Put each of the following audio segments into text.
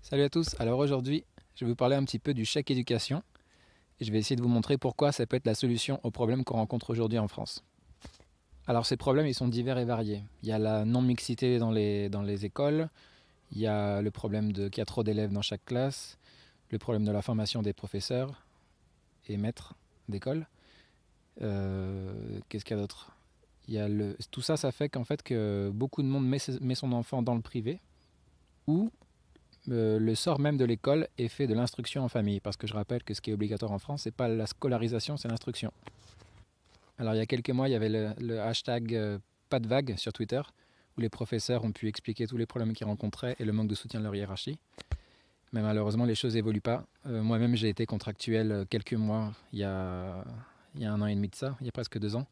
Salut à tous, alors aujourd'hui je vais vous parler un petit peu du chèque éducation et je vais essayer de vous montrer pourquoi ça peut être la solution aux problèmes qu'on rencontre aujourd'hui en France. Alors ces problèmes ils sont divers et variés. Il y a la non-mixité dans les écoles, il y a le problème qu'il y a trop d'élèves dans chaque classe, le problème de la formation des professeurs et maîtres d'école. Qu'est-ce qu'il y a d'autre? Tout ça, ça fait qu'en fait que beaucoup de monde met son enfant dans le privé ou le sort même de l'école est fait de l'instruction en famille. Parce que je rappelle que ce qui est obligatoire en France, c'est pas la scolarisation, c'est l'instruction. Alors il y a quelques mois, il y avait le hashtag pas de vague sur Twitter, où les professeurs ont pu expliquer tous les problèmes qu'ils rencontraient et le manque de soutien de leur hiérarchie. Mais malheureusement, les choses évoluent pas. Moi-même, j'ai été contractuel quelques mois, il y a 1 an et demi de ça, il y a presque 2 ans,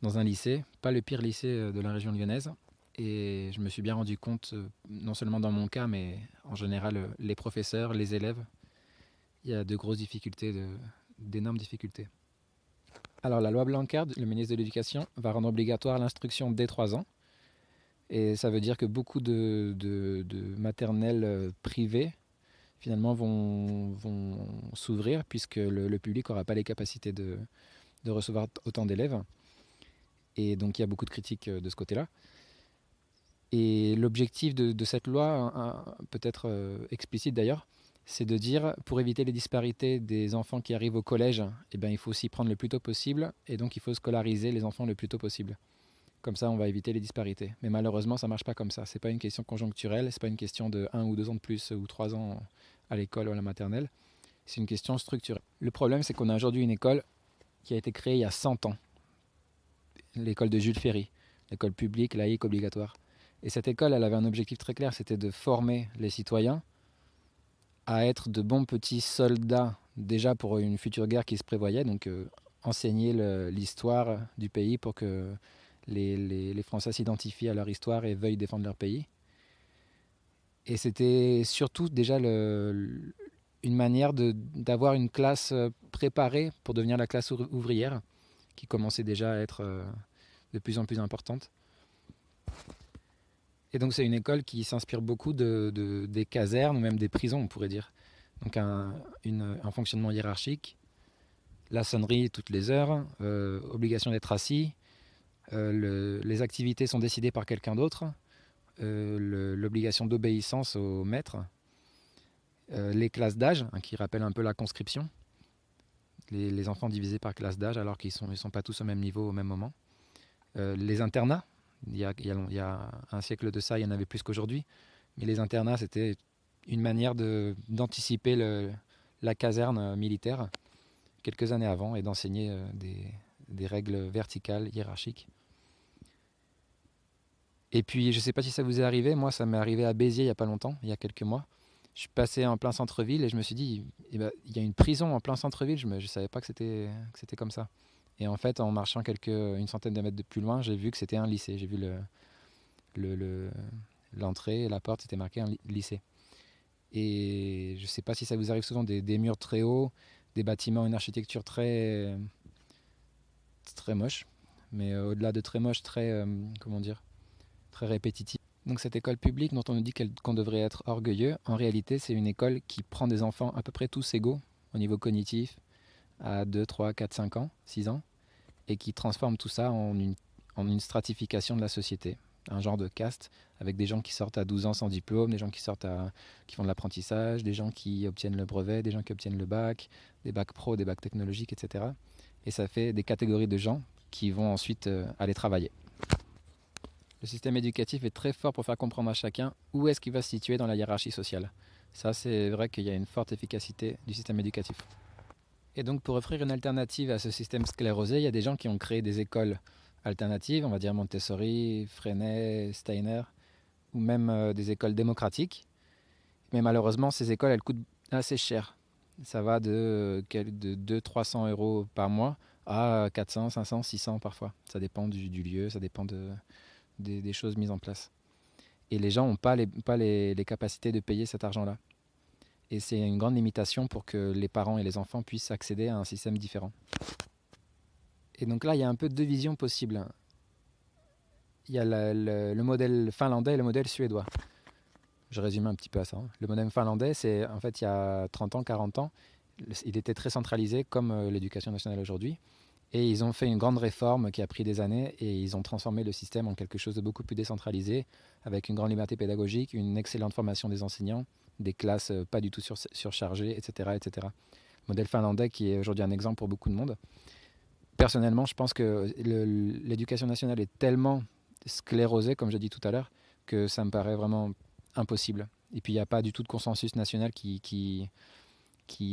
dans un lycée, pas le pire lycée de la région lyonnaise. Et je me suis bien rendu compte, non seulement dans mon cas, mais en général, les professeurs, les élèves, il y a de grosses difficultés, d'énormes difficultés. Alors la loi Blanquer, le ministre de l'Éducation, va rendre obligatoire l'instruction dès 3 ans. Et ça veut dire que beaucoup de maternelles privées, finalement, vont s'ouvrir, puisque le public n'aura pas les capacités de recevoir autant d'élèves. Et donc il y a beaucoup de critiques de ce côté-là. Et l'objectif de cette loi, peut-être explicite d'ailleurs, c'est de dire, pour éviter les disparités des enfants qui arrivent au collège, eh bien, il faut s'y prendre le plus tôt possible, et donc il faut scolariser les enfants le plus tôt possible. Comme ça, on va éviter les disparités. Mais malheureusement, ça ne marche pas comme ça. Ce n'est pas une question conjoncturelle, ce n'est pas une question de 1 ou 2 ans de plus ou 3 ans à l'école ou à la maternelle. C'est une question structurelle. Le problème, c'est qu'on a aujourd'hui une école qui a été créée il y a 100 ans. L'école de Jules Ferry, l'école publique, laïque, obligatoire. Et cette école, elle avait un objectif très clair, c'était de former les citoyens à être de bons petits soldats, déjà pour une future guerre qui se prévoyait, donc enseigner l'histoire du pays pour que les Français s'identifient à leur histoire et veuillent défendre leur pays. Et c'était surtout déjà une manière d'avoir une classe préparée pour devenir la classe ouvrière, qui commençait déjà à être de plus en plus importante. Et donc c'est une école qui s'inspire beaucoup des casernes ou même des prisons, on pourrait dire. Donc un fonctionnement hiérarchique, la sonnerie toutes les heures, obligation d'être assis, les activités sont décidées par quelqu'un d'autre, l'obligation d'obéissance au maître, les classes d'âge, hein, qui rappellent un peu la conscription, les enfants divisés par classe d'âge alors qu'ils ne sont pas tous au même niveau au même moment, les internats. Il y a un siècle de ça, il y en avait plus qu'aujourd'hui. Mais les internats, c'était une manière d'anticiper la caserne militaire quelques années avant et d'enseigner des règles verticales, hiérarchiques. Et puis, je ne sais pas si ça vous est arrivé, moi ça m'est arrivé à Béziers il n'y a pas longtemps, il y a quelques mois. Je suis passé en plein centre-ville et je me suis dit, eh ben, il y a une prison en plein centre-ville, je ne savais pas que c'était comme ça. Et en fait, en marchant une centaine de mètres de plus loin, j'ai vu que c'était un lycée. J'ai vu l'entrée, la porte, c'était marqué un lycée. Et je ne sais pas si ça vous arrive souvent, des murs très hauts, des bâtiments, une architecture très moche, mais au-delà de très moche, comment dire, très répétitive. Donc cette école publique dont on nous dit qu'on devrait être orgueilleux, en réalité c'est une école qui prend des enfants à peu près tous égaux au niveau cognitif, à 2, 3, 4, 5 ans, 6 ans, et qui transforme tout ça en une stratification de la société, un genre de caste, avec des gens qui sortent à 12 ans sans diplôme, des gens qui font de l'apprentissage, des gens qui obtiennent le brevet, des gens qui obtiennent le bac, des bacs pro, des bacs technologiques, etc. Et ça fait des catégories de gens qui vont ensuite aller travailler. Le système éducatif est très fort pour faire comprendre à chacun où est-ce qu'il va se situer dans la hiérarchie sociale. Ça, c'est vrai qu'il y a une forte efficacité du système éducatif. Et donc, pour offrir une alternative à ce système sclérosé, il y a des gens qui ont créé des écoles alternatives, on va dire Montessori, Freinet, Steiner, ou même des écoles démocratiques. Mais malheureusement, ces écoles, elles coûtent assez cher. Ça va de 200-300 euros par mois à 400, 500, 600 parfois. Ça dépend du lieu, ça dépend des choses mises en place. Et les gens n'ont pas les capacités de payer cet argent-là. Et c'est une grande limitation pour que les parents et les enfants puissent accéder à un système différent. Et donc là, il y a un peu deux visions possibles. Il y a le modèle finlandais et le modèle suédois. Je résume un petit peu à ça, hein. Le modèle finlandais, c'est en fait il y a 30 ans, 40 ans, il était très centralisé comme l'éducation nationale aujourd'hui. Et ils ont fait une grande réforme qui a pris des années et ils ont transformé le système en quelque chose de beaucoup plus décentralisé, avec une grande liberté pédagogique, une excellente formation des enseignants, des classes pas du tout surchargées, etc., etc. Modèle finlandais qui est aujourd'hui un exemple pour beaucoup de monde. Personnellement, je pense que l'éducation nationale est tellement sclérosée, comme j'ai dit tout à l'heure, que ça me paraît vraiment impossible. Et puis il n'y a pas du tout de consensus national qui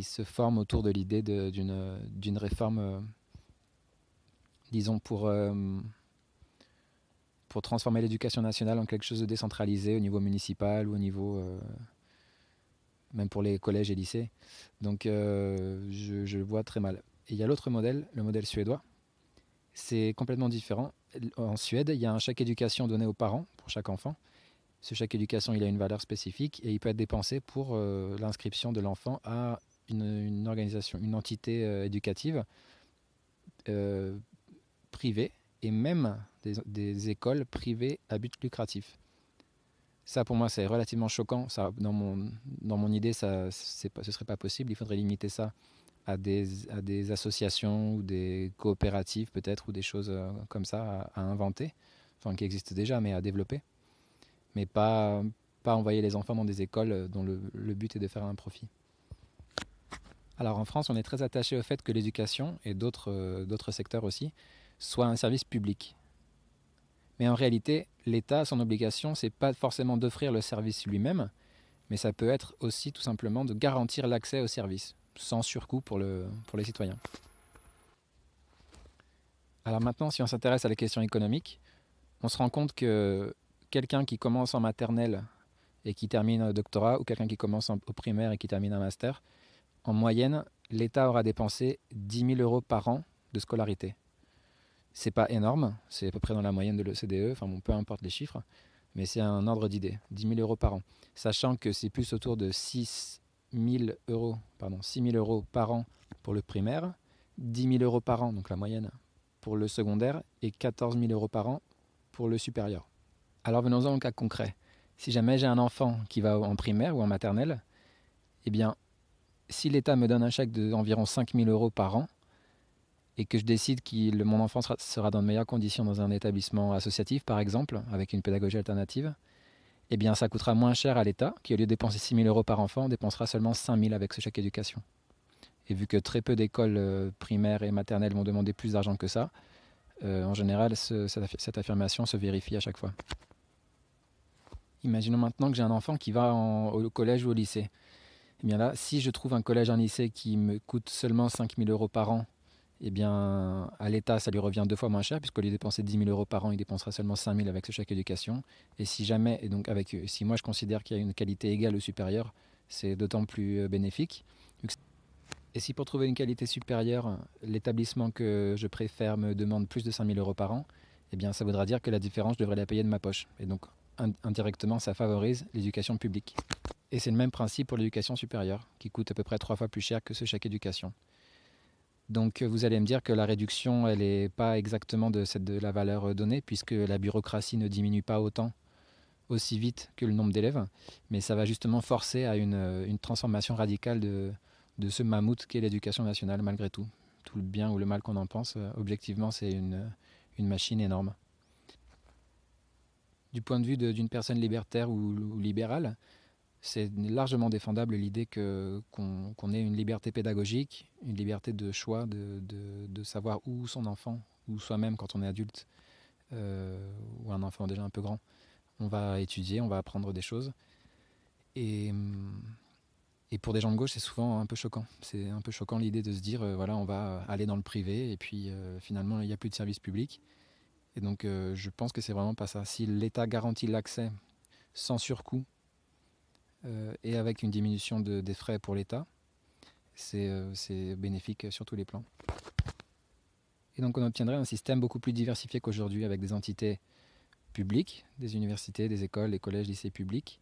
se forme autour de l'idée d'une réforme, disons, pour transformer l'éducation nationale en quelque chose de décentralisé au niveau municipal ou au niveau, même pour les collèges et lycées. Donc je le vois très mal. Et il y a l'autre modèle, le modèle suédois. C'est complètement différent. En Suède, il y a un chèque éducation donné aux parents pour chaque enfant. Ce chèque éducation, il a une valeur spécifique et il peut être dépensé pour l'inscription de l'enfant à une organisation, une entité éducative euh, privée et même des écoles privées à but lucratif. Ça, pour moi, c'est relativement choquant. Ça, dans mon idée, ce ne serait pas possible. Il faudrait limiter ça à des associations ou des coopératives peut-être, ou des choses comme ça à inventer, enfin qui existent déjà, mais à développer. Mais pas envoyer les enfants dans des écoles dont le but est de faire un profit. Alors en France, on est très attaché au fait que l'éducation, et d'autres secteurs aussi, soit un service public. Mais en réalité, l'État, son obligation, c'est pas forcément d'offrir le service lui-même, mais ça peut être aussi tout simplement de garantir l'accès au service, sans surcoût pour les citoyens. Alors maintenant, si on s'intéresse à la question économique, on se rend compte que quelqu'un qui commence en maternelle et qui termine un doctorat, ou quelqu'un qui commence au primaire et qui termine un master, en moyenne, l'État aura dépensé 10 000 euros par an de scolarité. C'est pas énorme, c'est à peu près dans la moyenne de l'OCDE, enfin bon, peu importe les chiffres, mais c'est un ordre d'idée, 10 000 euros par an. Sachant que c'est plus autour de 6 000 euros par an pour le primaire, 10 000 euros par an, donc la moyenne, pour le secondaire, et 14 000 euros par an pour le supérieur. Alors venons-en au cas concret. Si jamais j'ai un enfant qui va en primaire ou en maternelle, eh bien, si l'État me donne un chèque d'environ 5 000 euros par an, et que je décide que mon enfant sera dans de meilleures conditions dans un établissement associatif, par exemple, avec une pédagogie alternative, eh bien, ça coûtera moins cher à l'État, qui au lieu de dépenser 6 000 euros par enfant, dépensera seulement 5 000 avec ce chèque éducation. Et vu que très peu d'écoles primaires et maternelles vont demander plus d'argent que ça, en général, cette affirmation se vérifie à chaque fois. Imaginons maintenant que j'ai un enfant qui va au collège ou au lycée. Eh bien là, si je trouve un collège, un lycée qui me coûte seulement 5 000 euros par an, eh bien, à l'État, ça lui revient 2 fois moins cher, puisqu'au lieu de dépenser 10 000 euros par an, il dépensera seulement 5 000 avec ce chèque éducation. Et si jamais, et donc si moi je considère qu'il y a une qualité égale ou supérieure, c'est d'autant plus bénéfique. Et si pour trouver une qualité supérieure, l'établissement que je préfère me demande plus de 5 000 euros par an, eh bien, ça voudra dire que la différence, je devrais la payer de ma poche. Et donc, indirectement, ça favorise l'éducation publique. Et c'est le même principe pour l'éducation supérieure, qui coûte à peu près 3 fois plus cher que ce chèque éducation. Donc vous allez me dire que la réduction, elle n'est pas exactement de la valeur donnée, puisque la bureaucratie ne diminue pas aussi vite que le nombre d'élèves, mais ça va justement forcer à une transformation radicale de ce mammouth qu'est l'éducation nationale, malgré tout. Tout le bien ou le mal qu'on en pense, objectivement, c'est une machine énorme. Du point de vue d'une personne libertaire ou libérale, c'est largement défendable l'idée qu'on ait une liberté pédagogique, une liberté de choix, de savoir où son enfant, ou soi-même quand on est adulte, ou un enfant déjà un peu grand, on va étudier, on va apprendre des choses. Et pour des gens de gauche, c'est souvent un peu choquant. C'est un peu choquant l'idée de se dire, voilà, on va aller dans le privé, et puis finalement, il n'y a plus de service public. Et donc, je pense que c'est vraiment pas ça. Si l'État garantit l'accès sans surcoût, et avec une diminution des frais pour l'État, c'est bénéfique sur tous les plans. Et donc on obtiendrait un système beaucoup plus diversifié qu'aujourd'hui, avec des entités publiques, des universités, des écoles, des collèges, lycées publics,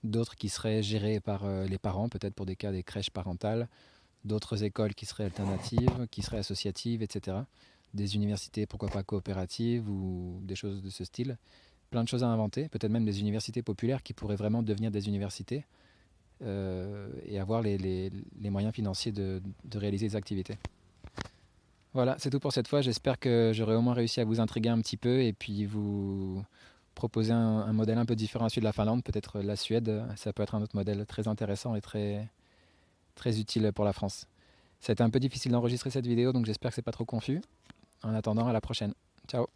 d'autres qui seraient gérées par les parents, peut-être pour des cas des crèches parentales, d'autres écoles qui seraient alternatives, qui seraient associatives, etc. Des universités, pourquoi pas coopératives, ou des choses de ce style. plein de choses à inventer, peut-être même des universités populaires qui pourraient vraiment devenir des universités et avoir les moyens financiers de réaliser des activités. Voilà, c'est tout pour cette fois. J'espère que j'aurai au moins réussi à vous intriguer un petit peu et puis vous proposer un modèle un peu différent à celui de la Finlande. Peut-être la Suède, ça peut être un autre modèle très intéressant et très utile pour la France. Ça a été un peu difficile d'enregistrer cette vidéo, donc j'espère que c'est pas trop confus. En attendant, à la prochaine. Ciao.